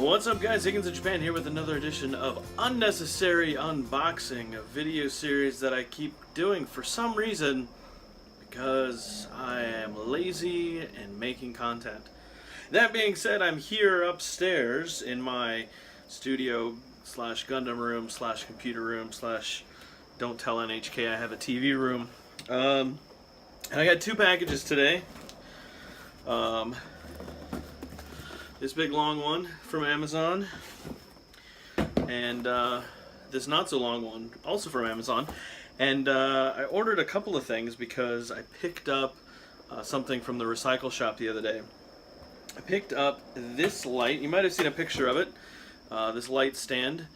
What's up guys, Higgins in Japan here with another edition of Unnecessary Unboxing, a video series that I keep doing for some reason because I am lazy and making content. That being said, I'm here upstairs in my studio slash Gundam room slash computer room slash don't tell NHK I have a TV room. And I got two packages today. This big long one from Amazon, and this not so long one also from Amazon. And I ordered a couple of things because I picked up something from the recycle shop the other day. I picked up this light. You might have seen a picture of it. This light stand.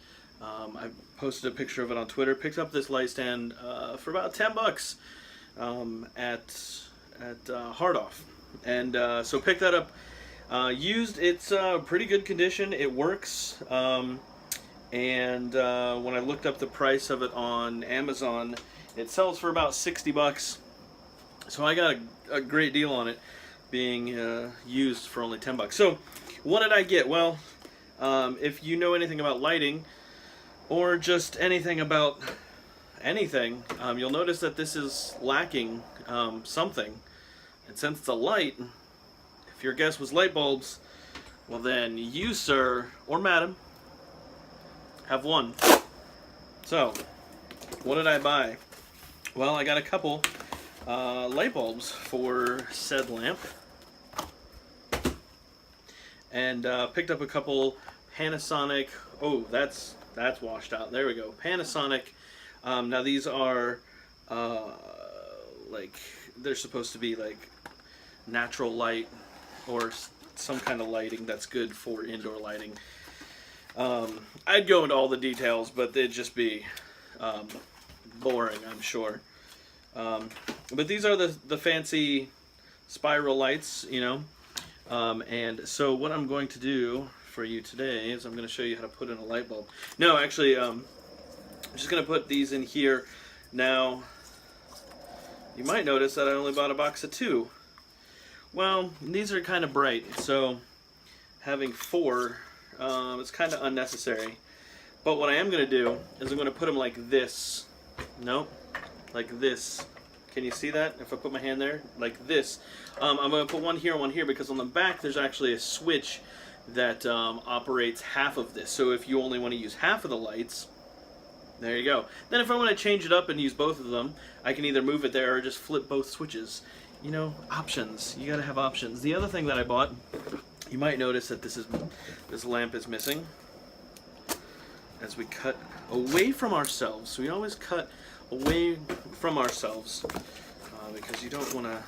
I posted a picture of it on Twitter. Picked up this light stand for about 10 bucks at Hardoff, and so picked that up. Used, it's pretty good condition, it works, and when I looked up the price of it on Amazon, it sells for about 60 bucks, so I got a great deal on it, being used for only 10 bucks. So, what did I get? Well, if you know anything about lighting, or just anything about anything, you'll notice that this is lacking something, and since it's a light, if your guess was light bulbs, well then you, sir, or madam, have won. So, what did I buy? Well, I got a couple light bulbs for said lamp, and picked up a couple Panasonic, oh, that's washed out, there we go, Panasonic. Now these are, like, they're supposed to be like natural light, or some kind of lighting that's good for indoor lighting. I'd go into all the details, but they'd just be boring, I'm sure. But these are the fancy spiral lights, you know. And so what I'm going to do for you today is I'm going to show you how to put in a light bulb. No, actually, I'm just going to put these in here. Now, you might notice that I only bought a box of 2. Well, these are kind of bright, so having 4, it's kind of unnecessary. But what I am going to do is I'm going to put them like this. Nope, like this. Can you see that? If I put my hand there, like this. I'm going to put one here, because on the back there's actually a switch that operates half of this. So if you only want to use half of the lights, there you go. Then if I want to change it up and use both of them, I can either move it there or just flip both switches. You know, options. You gotta have options. The other thing that I bought, you might notice that this lamp is missing. As we cut away from ourselves, so we always cut away from ourselves because you don't want to.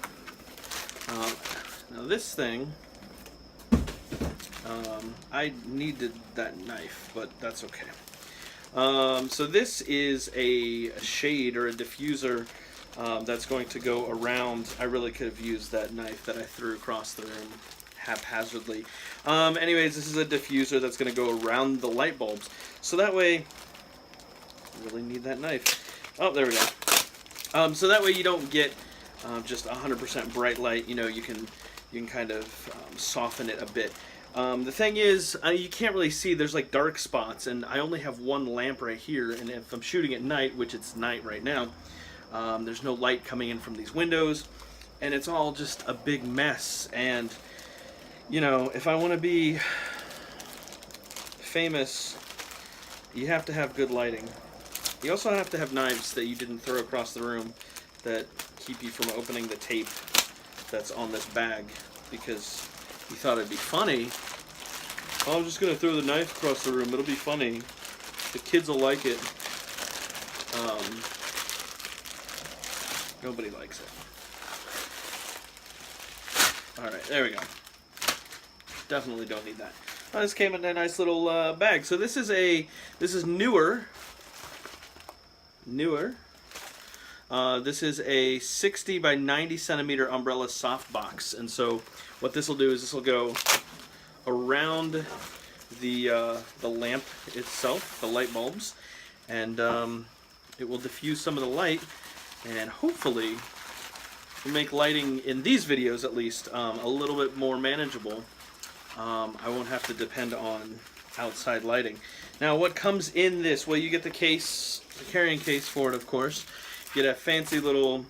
Now this thing, I needed that knife, but that's okay. So this is a shade or a diffuser. That's going to go around. I really could have used that knife that I threw across the room haphazardly. Anyways, this is a diffuser that's going to go around the light bulbs. So that way, I really need that knife. Oh, there we go. So that way you don't get just 100% bright light. You know, you can kind of soften it a bit. The thing is, you can't really see. There's like dark spots, and I only have one lamp right here. And if I'm shooting at night, which it's night right now, there's no light coming in from these windows, and it's all just a big mess. And you know, if I want to be famous, you have to have good lighting. You also have to have knives that you didn't throw across the room that keep you from opening the tape that's on this bag, because you thought it'd be funny. Oh, I'm just gonna throw the knife across the room, it'll be funny, the kids will like it. Nobody likes it. Alright, there we go. Definitely don't need that. Oh, this came in a nice little bag. So this is newer. This is a 60 by 90 centimeter umbrella softbox. And so what this will do is this will go around the lamp itself, the light bulbs, and it will diffuse some of the light, and hopefully make lighting in these videos at least a little bit more manageable I won't have to depend on outside lighting. Now, what comes in this? Well, you get the case, the carrying case for it, of course. You get a fancy little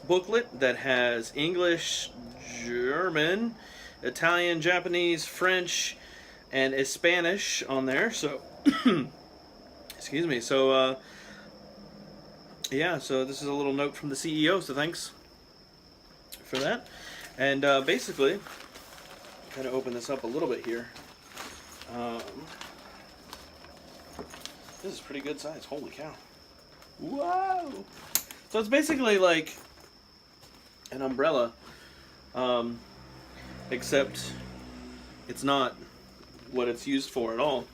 booklet that has English, German, Italian, Japanese, French, and Spanish on there. So, excuse me. So, yeah. So this is a little note from the CEO. So thanks for that. And basically, kind of open this up a little bit here. This is pretty good size. Holy cow! Wow! So it's basically like an umbrella, except it's not what it's used for at all.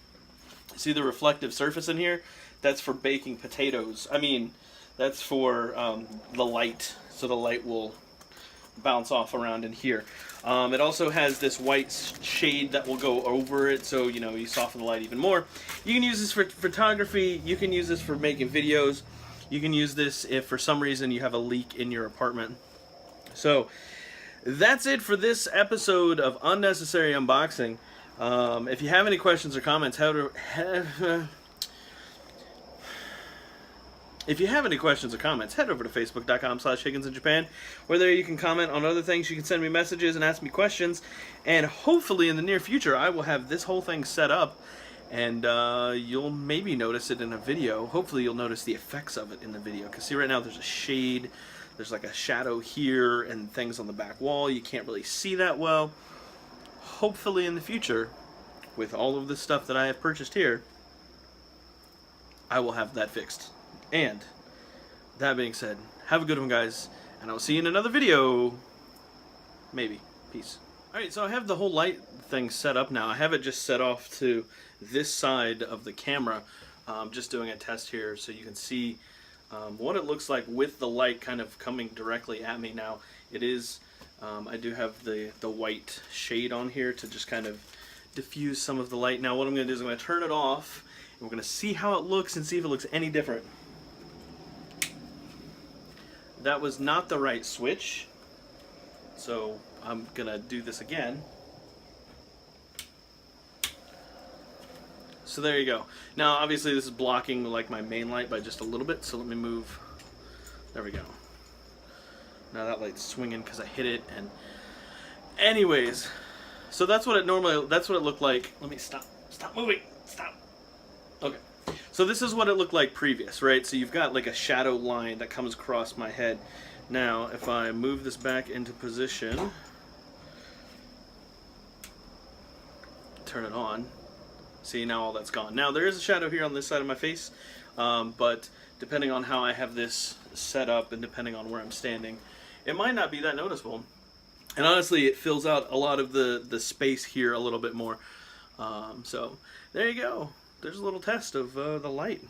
See the reflective surface in here? That's for baking potatoes. I mean, that's for the light, so the light will bounce off around in here. It also has this white shade that will go over it, so you know, you soften the light even more. You can use this for photography. You can use this for making videos. You can use this if for some reason you have a leak in your apartment. So that's it for this episode of Unnecessary Unboxing. If you have any questions or comments, if you have any questions or comments, head over to facebook.com/Higgins in Japan, where there you can comment on other things. You can send me messages and ask me questions, and hopefully in the near future I will have this whole thing set up, and you'll maybe notice it in a video. Hopefully you'll notice the effects of it in the video, because see, right now there's a shade, there's like a shadow here, and things on the back wall. You can't really see that well. Hopefully in the future, with all of the stuff that I have purchased here, I will have that fixed. And that being said, have a good one, guys, and I'll see you in another video. Maybe. Peace. Alright, so I have the whole light thing set up now. I have it just set off to this side of the camera. Just doing a test here so you can see what it looks like with the light kind of coming directly at me. Now, it is, I do have the white shade on here to just kind of diffuse some of the light. Now, what I'm going to do is I'm going to turn it off, and we're going to see how it looks and see if it looks any different. That was not the right switch, so I'm gonna do this again. So there you go. Now obviously this is blocking like my main light by just a little bit, so let me move. There we go. Now that light's swinging because I hit it. And anyways, so that's what it looked like. Let me stop moving, stop. Okay. So this is what it looked like previous, right? So you've got like a shadow line that comes across my head. Now, if I move this back into position, turn it on, see, now all that's gone. Now, there is a shadow here on this side of my face, but depending on how I have this set up and depending on where I'm standing, it might not be that noticeable. And honestly, it fills out a lot of the space here a little bit more. So, there you go. There's a little test of the light.